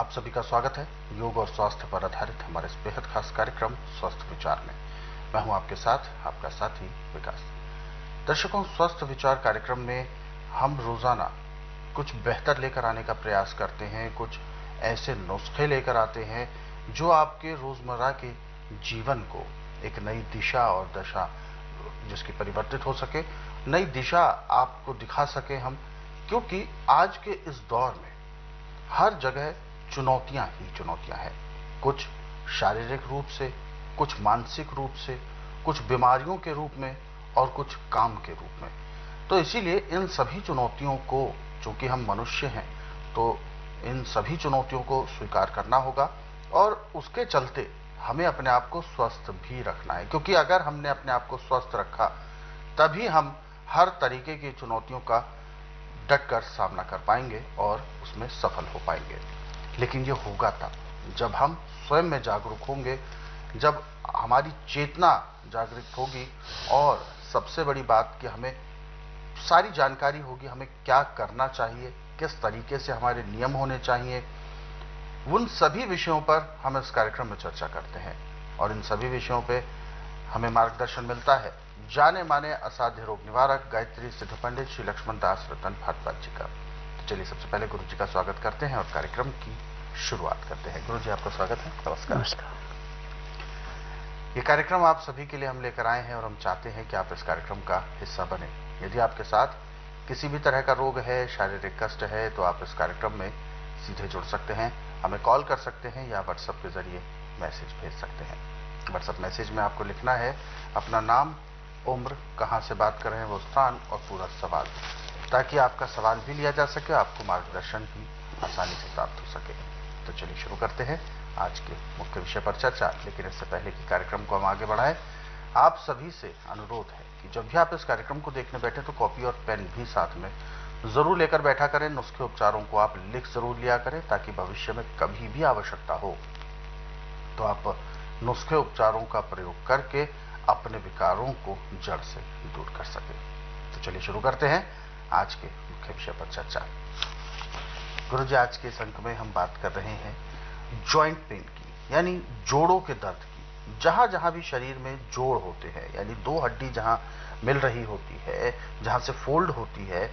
आप सभी का स्वागत है योग और स्वास्थ्य पर आधारित हमारे इस बेहद खास कार्यक्रम स्वस्थ विचार में। मैं हूं आपके साथ आपका साथी विकास। दर्शकों, स्वस्थ विचार कार्यक्रम में हम रोजाना कुछ बेहतर लेकर आने का प्रयास करते हैं, कुछ ऐसे नुस्खे लेकर आते हैं जो आपके रोजमर्रा के जीवन को एक नई दिशा और दशा जिसकी परिवर्तित हो सके, नई दिशा आपको दिखा सके हम। क्योंकि आज के इस दौर में हर जगह चुनौतियां ही चुनौतियां हैं, कुछ शारीरिक रूप से, कुछ मानसिक रूप से, कुछ बीमारियों के रूप में और कुछ काम के रूप में। तो इसीलिए इन सभी चुनौतियों को, चूंकि हम मनुष्य हैं, तो इन सभी चुनौतियों को स्वीकार करना होगा और उसके चलते हमें अपने आप को स्वस्थ भी रखना है। क्योंकि अगर हमने अपने आप को स्वस्थ रखा तभी हम हर तरीके की चुनौतियों का डटकर सामना कर पाएंगे और उसमें सफल हो पाएंगे। लेकिन ये होगा तब जब हम स्वयं में जागरूक होंगे, जब हमारी चेतना जागृत होगी और सबसे बड़ी बात कि हमें सारी जानकारी होगी हमें क्या करना चाहिए, किस तरीके से हमारे नियम होने चाहिए। उन सभी विषयों पर हम इस कार्यक्रम में चर्चा करते हैं और इन सभी विषयों पे हमें मार्गदर्शन मिलता है जाने माने असाध्य रोग निवारक गायत्री सिद्ध पंडित श्री लक्ष्मण दास रतन भारद्वाज जी का। तो चलिए सबसे पहले गुरु जी का स्वागत करते हैं और कार्यक्रम की शुरुआत करते हैं। गुरु जी, आपका स्वागत है। नमस्कार। नमस्कार। ये कार्यक्रम आप सभी के लिए हम लेकर आए हैं और हम चाहते हैं कि आप इस कार्यक्रम का हिस्सा बने। यदि आपके साथ किसी भी तरह का रोग है, शारीरिक कष्ट है, तो आप इस कार्यक्रम में सीधे जुड़ सकते हैं, हमें कॉल कर सकते हैं या व्हाट्सएप के जरिए मैसेज भेज सकते हैं। व्हाट्सएप मैसेज में आपको लिखना है अपना नाम, उम्र, कहां से बात कर रहे हैं वो स्थान और पूरा सवाल, ताकि आपका सवाल भी लिया जा सके, आपको मार्गदर्शन भी आसानी से प्राप्त हो सके। तो चलिए शुरू करते हैं आज के मुख्य विषय पर चर्चा। लेकिन इससे पहले कि कार्यक्रम को हम आगे बढ़ाएं, आप सभी से अनुरोध है कि जब भी आप इस कार्यक्रम को देखने बैठे तो कॉपी और पेन भी साथ में जरूर लेकर बैठा करें। नुस्खे उपचारों को आप लिख जरूर लिया करें ताकि भविष्य में कभी भी आवश्यकता हो तो आप नुस्खे उपचारों का प्रयोग करके अपने विकारों को जड़ से दूर कर सके। तो चलिए शुरू करते हैं आज के मुख्य विषय पर चर्चा। गुरु जी, आज के इस अंक में हम बात कर रहे हैं जॉइंट पेन की, यानी जोड़ों के दर्द की। जहां जहां भी शरीर में जोड़ होते हैं, यानी दो हड्डी जहां मिल रही होती है, जहां से फोल्ड होती है,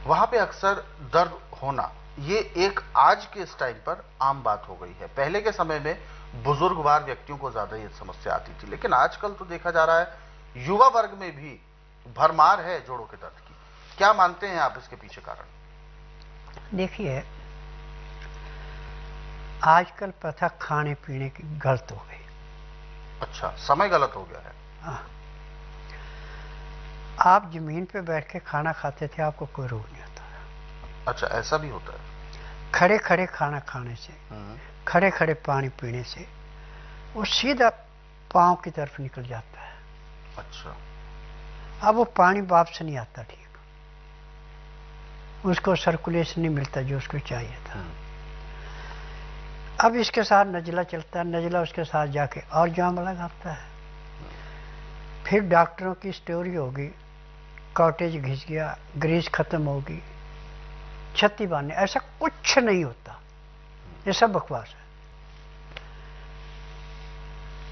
वहां पे अक्सर दर्द होना ये एक आज के इस टाइम पर आम बात हो गई है। पहले के समय में बुजुर्गवार व्यक्तियों को ज्यादा ये समस्या आती थी, लेकिन आजकल तो देखा जा रहा है युवा वर्ग में भी भरमार है जोड़ों के दर्द की। क्या मानते हैं आप इसके पीछे कारण? देखिए, आजकल प्रथा खाने पीने की गलत हो गई। अच्छा, समय गलत हो गया है। आप जमीन पे बैठ के खाना खाते थे, आपको कोई रोग नहीं होता था। अच्छा, ऐसा भी होता है? खड़े खड़े खाना खाने से, खड़े खड़े पानी पीने से वो सीधा पांव की तरफ निकल जाता है। अच्छा। अब वो पानी वापस नहीं आता ठीक, उसको सर्कुलेशन नहीं मिलता जो उसको चाहिए था। अब इसके साथ नजला चलता है, नजला उसके साथ जाके और जाम लगाता है। फिर डॉक्टरों की स्टोरी होगी, कॉटेज घिस गया, ग्रीस खत्म होगी, छत्ती बांधने। ऐसा कुछ नहीं होता, ये सब बकवास है।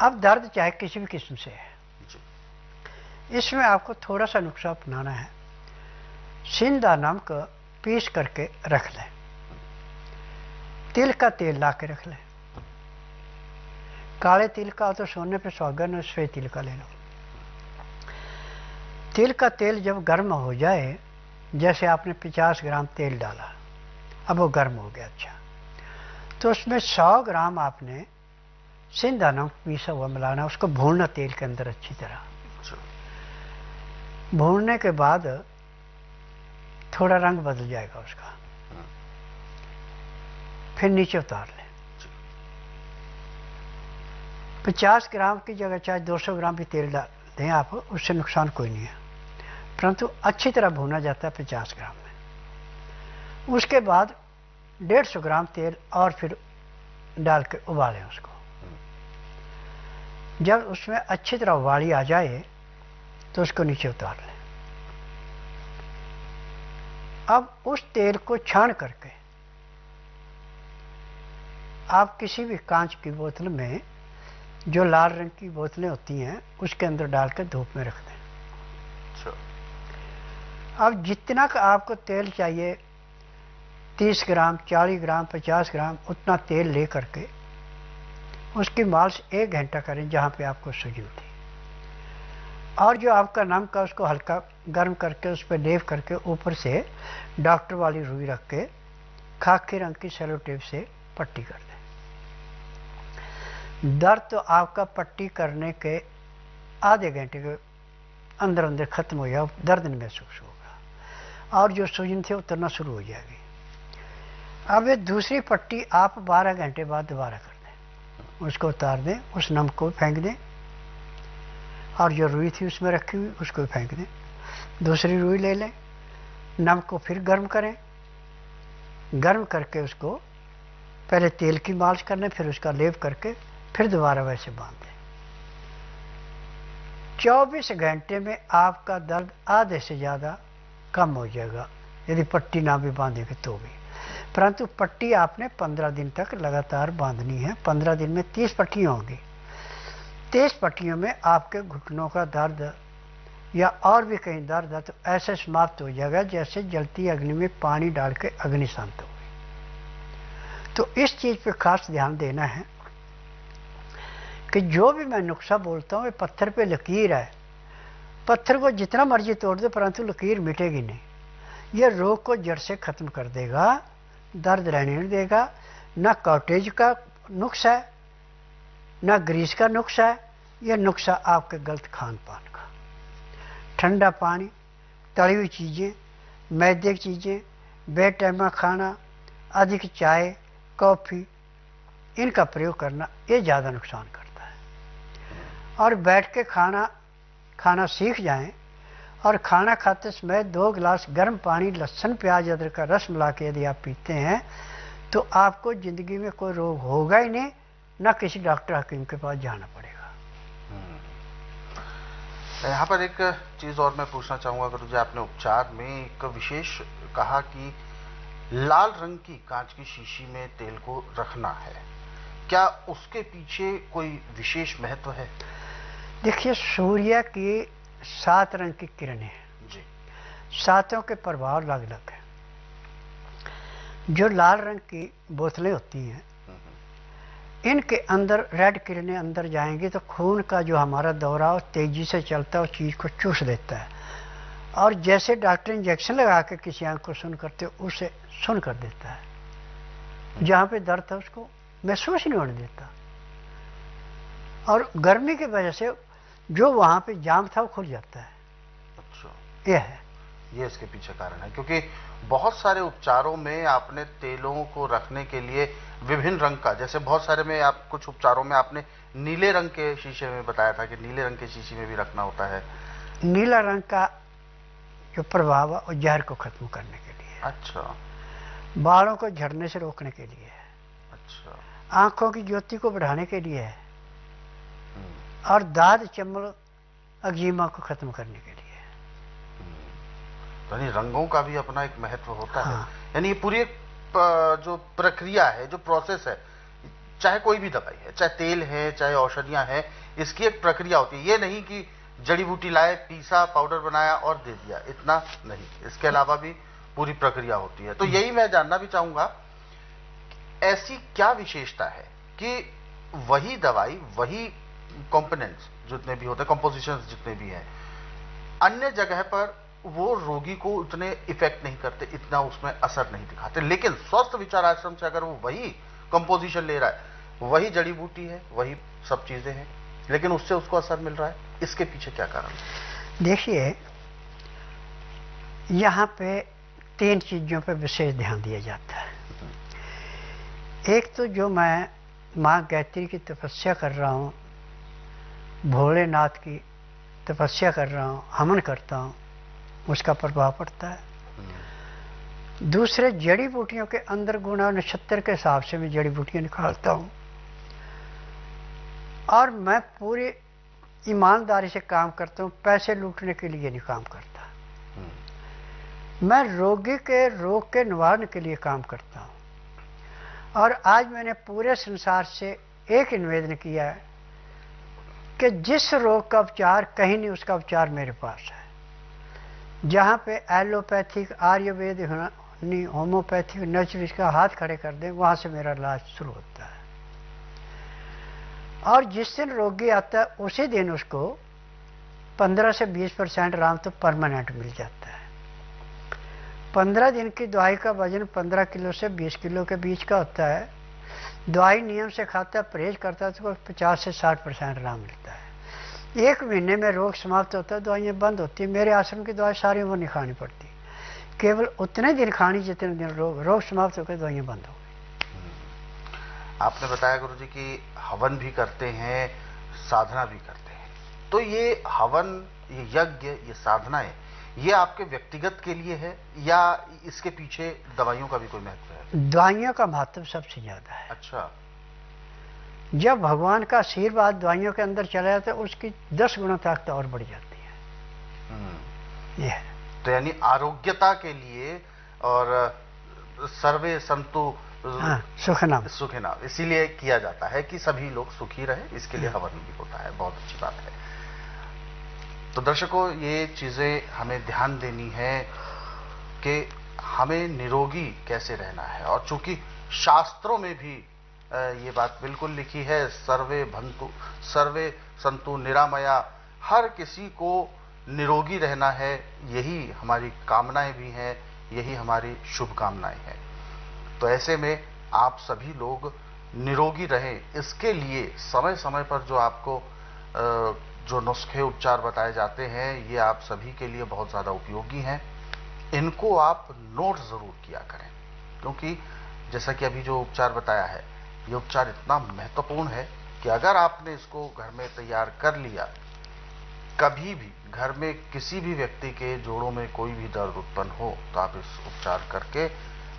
अब दर्द चाहे किसी भी किस्म से है, इसमें आपको थोड़ा सा नुस्खा अपनाना है। सिंधा नमक पीस करके रख लें, तिल का तेल ला के रख लें। काले तिल का तो सोने पे सुहागन है, सफेद तिल का ले लो। तिल का तेल जब गर्म हो जाए, जैसे आपने 50 ग्राम तेल डाला, अब वो गर्म हो गया, अच्छा, तो उसमें 100 ग्राम आपने सिंधा नमक पीसा हुआ मिलाना, उसको भूनना तेल के अंदर अच्छी तरह। भूनने के बाद थोड़ा रंग बदल जाएगा उसका, फिर नीचे उतार लें। 50 ग्राम की जगह चाहे 200 ग्राम भी तेल डाल दें आप, उससे नुकसान कोई नहीं है, परंतु अच्छी तरह भूना जाता है 50 ग्राम में। उसके बाद 150 ग्राम तेल और फिर डाल के उबालें उसको। जब उसमें अच्छी तरह उबाली आ जाए तो उसको नीचे उतार लें। अब उस तेल को छान करके आप किसी भी कांच की बोतल में जो लाल रंग की बोतलें होती हैं उसके अंदर डालकर धूप में रख दें। अब जितना का आपको तेल चाहिए, 30 ग्राम, 40 ग्राम, 50 ग्राम, उतना तेल ले करके उसकी मालिश 1 घंटा करें जहाँ पे आपको सूजन थी। और जो आपका नमक है उसको हल्का गर्म करके उस पर लेप करके ऊपर से डॉक्टर वाली रुई रख के खाकी रंग की सेलो टेप से पट्टी कर दें। दर्द तो आपका पट्टी करने के आधे घंटे के अंदर अंदर खत्म हो जाएगा, दर्द नहीं महसूस होगा और जो सूजन थी उतरना शुरू हो जाएगी। अब ये दूसरी पट्टी आप 12 घंटे बाद दोबारा कर दें, उसको उतार दें, उस नमक को फेंक दें और जो रुई थी उसमें रखी हुई उसको फेंक दें। दूसरी रुई ले लें, नमक को फिर गर्म करें, गर्म करके उसको पहले तेल की मालिश कर लें, फिर उसका लेप करके फिर दोबारा वैसे बांध दें। 24 घंटे में आपका दर्द आधे से ज़्यादा कम हो जाएगा यदि पट्टी ना भी बांधेंगे तो भी। परंतु पट्टी आपने 15 दिन तक लगातार बांधनी है। 15 दिन में 30 पट्टियाँ होंगी। 30 पट्टियों में आपके घुटनों का दर्द या और भी कहीं दर्द है तो ऐसे समाप्त हो जाएगा जैसे जलती अग्नि में पानी डाल के अग्नि शांत हो गई। तो इस चीज़ पे खास ध्यान देना है कि जो भी मैं नुस्खा बोलता हूँ, ये पत्थर पे लकीर है। पत्थर को जितना मर्जी तोड़ दो परंतु लकीर मिटेगी नहीं। ये रोग को जड़ से खत्म कर देगा, दर्द रहने नहीं देगा। ना कॉटेज का नुस्खा है, ना ग्रीस का नुस्खा है, यह नुस्खा आपके गलत खान पान का। ठंडा पानी, तली हुई चीज़ें, मैदे की चीज़ें, बेटैमा खाना, अधिक चाय, कॉफ़ी, इनका प्रयोग करना ये ज़्यादा नुकसान करता है। और बैठ के खाना सीख जाएं और खाना खाते समय 2 गिलास गर्म पानी, लहसुन, प्याज, अदरक का रस मिला के यदि आप पीते हैं तो आपको ज़िंदगी में कोई रोग होगा ही नहीं, ना किसी डॉक्टर हकीम के पास जाना पड़ेगा। यहाँ पर एक चीज़ और मैं पूछना चाहूँगा गुरुजी, आपने उपचार में एक विशेष कहा कि लाल रंग की कांच की शीशी में तेल को रखना है, क्या उसके पीछे कोई विशेष महत्व है? देखिए, सूर्य की 7 रंग की किरणें हैं जी, 7 के प्रभाव अलग अलग है। जो लाल रंग की बोतलें होती हैं इनके अंदर रेड किरणें अंदर जाएंगी तो खून का जो हमारा दौरा तेजी से चलता है उस चीज़ को चूस देता है और जैसे डॉक्टर इंजेक्शन लगा के किसी आंख को सुन करते उसे सुन कर देता है। जहाँ पे दर्द था उसको महसूस ही नहीं होने देता और गर्मी की वजह से जो वहाँ पे जाम था वो खुल जाता है। अच्छा, यह है, ये इसके पीछे कारण है, क्योंकि बहुत सारे उपचारों में आपने तेलों को रखने के लिए विभिन्न रंग का, जैसे बहुत सारे में आप कुछ उपचारों में आपने नीले रंग के शीशे में बताया था कि नीले रंग के शीशे में भी रखना होता है। नीला रंग का जो प्रभाव है वो जहर को खत्म करने के लिए। अच्छा, बालों को झड़ने से रोकने के लिए है। अच्छा, आंखों की ज्योति को बढ़ाने के लिए है और दाद, चमड़, अग्जिमा को खत्म करने के लिए। यानी रंगों का भी अपना एक महत्व होता हाँ। है। यानी ये पूरी एक जो प्रक्रिया है, जो प्रोसेस है, चाहे कोई भी दवाई है, चाहे तेल है, चाहे औषधियां हैं, इसकी एक प्रक्रिया होती है। ये नहीं कि जड़ी बूटी लाए, पीसा, पाउडर बनाया और दे दिया, इतना नहीं, इसके अलावा भी पूरी प्रक्रिया होती है। तो यही मैं जानना भी चाहूंगा, ऐसी क्या विशेषता है कि वही दवाई, वही कंपोनेंट्स जितने भी होते हैं, कंपोजिशंस जितने भी हैं, अन्य जगह पर वो रोगी को उतने इफेक्ट नहीं करते, इतना उसमें असर नहीं दिखाते, लेकिन स्वस्थ विचार आश्रम से अगर वो वही कंपोजिशन ले रहा है, वही जड़ी बूटी है, वही सब चीजें हैं, लेकिन उससे उसको असर मिल रहा है, इसके पीछे क्या कारण है? देखिए, यहाँ पे 3 चीजों पे विशेष ध्यान दिया जाता है। एक तो जो मैं माँ गायत्री की तपस्या कर रहा हूँ, भोलेनाथ की तपस्या कर रहा हूँ, हवन करता हूँ, उसका प्रभाव पड़ता है। दूसरे, जड़ी बूटियों के अंदर गुण और नक्षत्र के हिसाब से मैं जड़ी बूटियाँ निकालता हूँ और मैं पूरी ईमानदारी से काम करता हूँ, पैसे लूटने के लिए नहीं काम करता। मैं रोगी के रोग के निवारण के लिए काम करता हूँ और आज मैंने पूरे संसार से एक निवेदन किया है कि जिस रोग का उपचार कहीं नहीं, उसका उपचार मेरे पास है। जहाँ पे एलोपैथिक, आयुर्वेद, होम्योपैथिक, नेचुरल का हाथ खड़े कर दें, वहाँ से मेरा इलाज शुरू होता है। और जिस दिन रोगी आता है उसी दिन उसको 15 से 20% आराम तो परमानेंट मिल जाता है। 15 दिन की दवाई का वजन 15 किलो से 20 किलो के बीच का होता है। दवाई नियम से खाता है, परहेज करता है, तो 50 से 60% आराम मिलता है। 1 महीने में रोग समाप्त होता है, दवाइयाँ बंद होती है। मेरे आश्रम की दवाई सारी उम्र नहीं खानी पड़ती, केवल उतने दिन खानी जितने दिन रोग समाप्त होकर दवाइयाँ बंद हो गई। आपने बताया गुरुजी कि हवन भी करते हैं, साधना भी करते हैं, तो ये हवन, ये यज्ञ, ये साधनाएं, ये आपके व्यक्तिगत के लिए है या इसके पीछे दवाइयों का भी कोई महत्व है? दवाइयों का महत्व सबसे ज्यादा है। अच्छा। जब भगवान का आशीर्वाद दवाइयों के अंदर चला जाता है, उसकी 10 गुना ताकत और बढ़ जाती है। ये है। तो यानी आरोग्यता के लिए और सर्वे संतु सुखनाम, सुखनाम इसीलिए किया जाता है कि सभी लोग सुखी रहे, इसके लिए हवन भी होता है। बहुत अच्छी बात है। तो दर्शकों, ये चीजें हमें ध्यान देनी है कि हमें निरोगी कैसे रहना है। और चूंकि शास्त्रों में भी ये बात बिल्कुल लिखी है, सर्वे संतु निरामया, हर किसी को निरोगी रहना है, यही हमारी कामनाएं भी हैं, यही हमारी शुभकामनाएं हैं। तो ऐसे में आप सभी लोग निरोगी रहें, इसके लिए समय समय पर जो आपको जो नुस्खे उपचार बताए जाते हैं, ये आप सभी के लिए बहुत ज़्यादा उपयोगी हैं। इनको आप नोट ज़रूर किया करें, क्योंकि जैसा कि अभी जो उपचार बताया है, ये उपचार इतना महत्वपूर्ण है कि अगर आपने इसको घर में तैयार कर लिया, कभी भी घर में किसी भी व्यक्ति के जोड़ों में कोई भी दर्द उत्पन्न हो, तो आप इस उपचार करके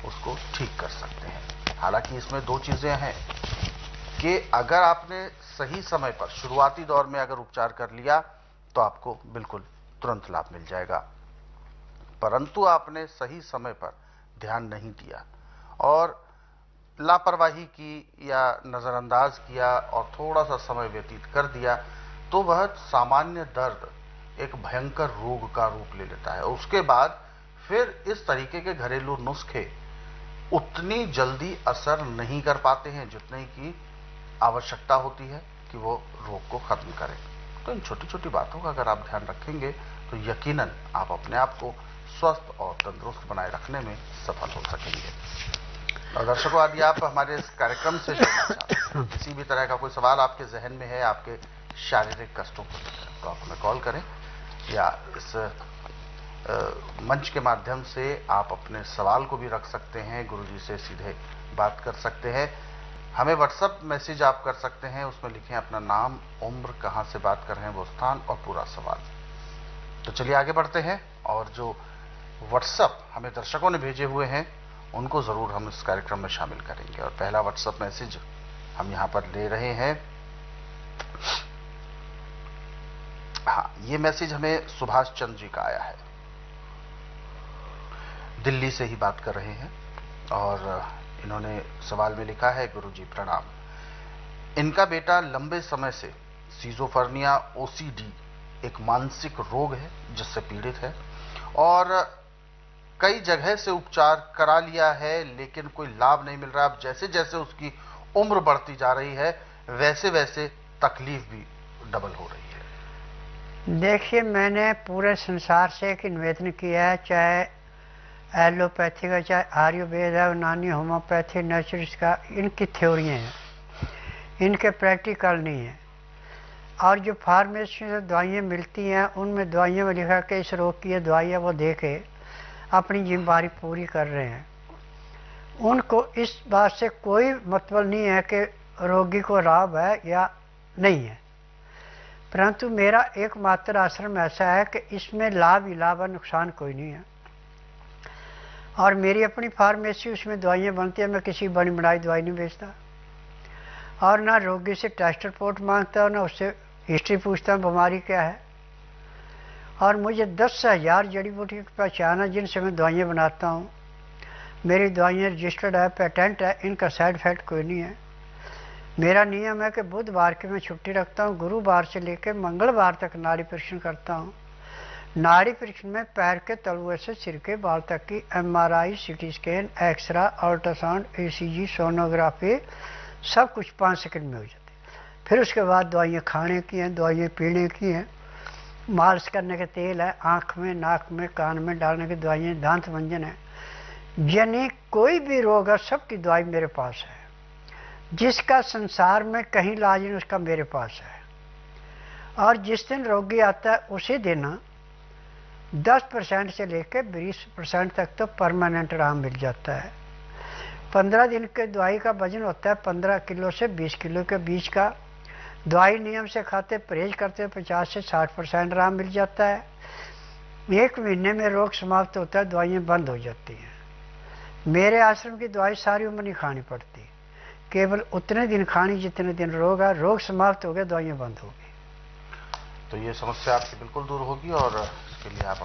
उसको ठीक कर सकते हैं। हालांकि इसमें 2 चीजें हैं कि अगर आपने सही समय पर शुरुआती दौर में अगर उपचार कर लिया तो आपको बिल्कुल तुरंत लाभ मिल जाएगा, परंतु आपने सही समय पर ध्यान नहीं दिया और लापरवाही की या नजरअंदाज किया और थोड़ा सा समय व्यतीत कर दिया, तो वह सामान्य दर्द एक भयंकर रोग का रूप ले लेता है। उसके बाद फिर इस तरीके के घरेलू नुस्खे उतनी जल्दी असर नहीं कर पाते हैं जितने की आवश्यकता होती है कि वो रोग को खत्म करें। तो इन छोटी छोटी बातों का अगर आप ध्यान रखेंगे तो यकीनन आप अपने आप को स्वस्थ और तंदुरुस्त बनाए रखने में सफल हो सकेंगे। और दर्शकों, यदि आप हमारे इस कार्यक्रम से जुड़ना चाहते हैं, किसी भी तरह का कोई सवाल आपके जहन में है, आपके शारीरिक कष्टों को, तो आप हमें कॉल करें या इस मंच के माध्यम से आप अपने सवाल को भी रख सकते हैं, गुरुजी से सीधे बात कर सकते हैं। हमें व्हाट्सएप मैसेज आप कर सकते हैं, उसमें लिखें अपना नाम, उम्र, कहां से बात कर रहे हैं वो स्थान और पूरा सवाल। तो चलिए आगे बढ़ते हैं और जो व्हाट्सएप हमें दर्शकों ने भेजे हुए हैं उनको जरूर हम इस कार्यक्रम में शामिल करेंगे। और पहला व्हाट्सएप मैसेज हम यहां पर ले रहे हैं। हाँ, ये मैसेज हमें सुभाष चंद्र जी का आया है, दिल्ली से ही बात कर रहे हैं और इन्होंने सवाल में लिखा है, गुरुजी प्रणाम, इनका बेटा लंबे समय से सिजोफर्निया ओसीडी एक मानसिक रोग है जिससे पीड़ित है और कई जगह से उपचार करा लिया है लेकिन कोई लाभ नहीं मिल रहा। अब जैसे जैसे उसकी उम्र बढ़ती जा रही है वैसे वैसे तकलीफ भी डबल हो रही है। देखिए, मैंने पूरे संसार से एक निवेदन किया है, चाहे एलोपैथिक है, चाहे आयुर्वेद है, यूनानी, होम्योपैथी, नेचुरल्स का, इनकी थ्योरियाँ हैं, इनके प्रैक्टिकल नहीं है। और जो फार्मेसी से दवाइयाँ मिलती हैं उनमें दवाइयों में लिखा कि इस रोग की ये दवाई है, वो दे के अपनी जिम्मेदारी पूरी कर रहे हैं। उनको इस बात से कोई मतलब नहीं है कि रोगी को लाभ है या नहीं है, परंतु मेरा एकमात्र आश्रम ऐसा है कि इसमें लाभ ही लाभ है, नुकसान कोई नहीं है। और मेरी अपनी फार्मेसी, उसमें दवाइयाँ बनती हैं, मैं किसी बनी बनाई दवाई नहीं बेचता और ना रोगी से टेस्ट रिपोर्ट मांगता हूँ, ना उससे हिस्ट्री पूछता हूँ बीमारी क्या है। और मुझे 10,000 जड़ी बूटी की पहचान है जिनसे मैं दवाइयाँ बनाता हूँ। मेरी दवाइयाँ रजिस्टर्ड है, पेटेंट है, इनका साइड इफेक्ट कोई नहीं है। मेरा नियम है कि बुधवार की मैं छुट्टी रखता हूँ, गुरुवार से लेकर मंगलवार तक नाड़ी परीक्षण करता हूँ। नाड़ी परीक्षण में पैर के तलुए से सिर के बाल तक की MRI, CT scan, x-ray, ultrasound, ECG, sonography सब कुछ 5 सेकंड में हो जाती है। फिर उसके बाद दवाइयाँ खाने की हैं, दवाइयाँ पीने की हैं, मालिश करने के तेल है, आँख में, नाक में, कान में डालने की दवाइयाँ, दांत मंजन है, यानी कोई भी रोग है सबकी दवाई मेरे पास है। जिसका संसार में कहीं इलाज नहीं उसका मेरे पास है। और जिस दिन रोगी आता है उसी दिन 10% से लेकर 20% तक तो परमानेंट आराम मिल जाता है। 15 दिन के दवाई का वजन होता है 15 किलो से 20 किलो के बीच का। दवाई नियम से खाते, परहेज करते 50 से 60% आराम मिल जाता है। 1 महीने में रोग समाप्त होता है, दवाइयाँ बंद हो जाती हैं। मेरे आश्रम की दवाई सारी उम्र नहीं खानी पड़ती, केवल उतने दिन खानी जितने दिन रोग है। रोग समाप्त हो गया, दवाइयाँ बंद हो गई। तो ये समस्या आपकी बिल्कुल दूर होगी और इसके लिए आप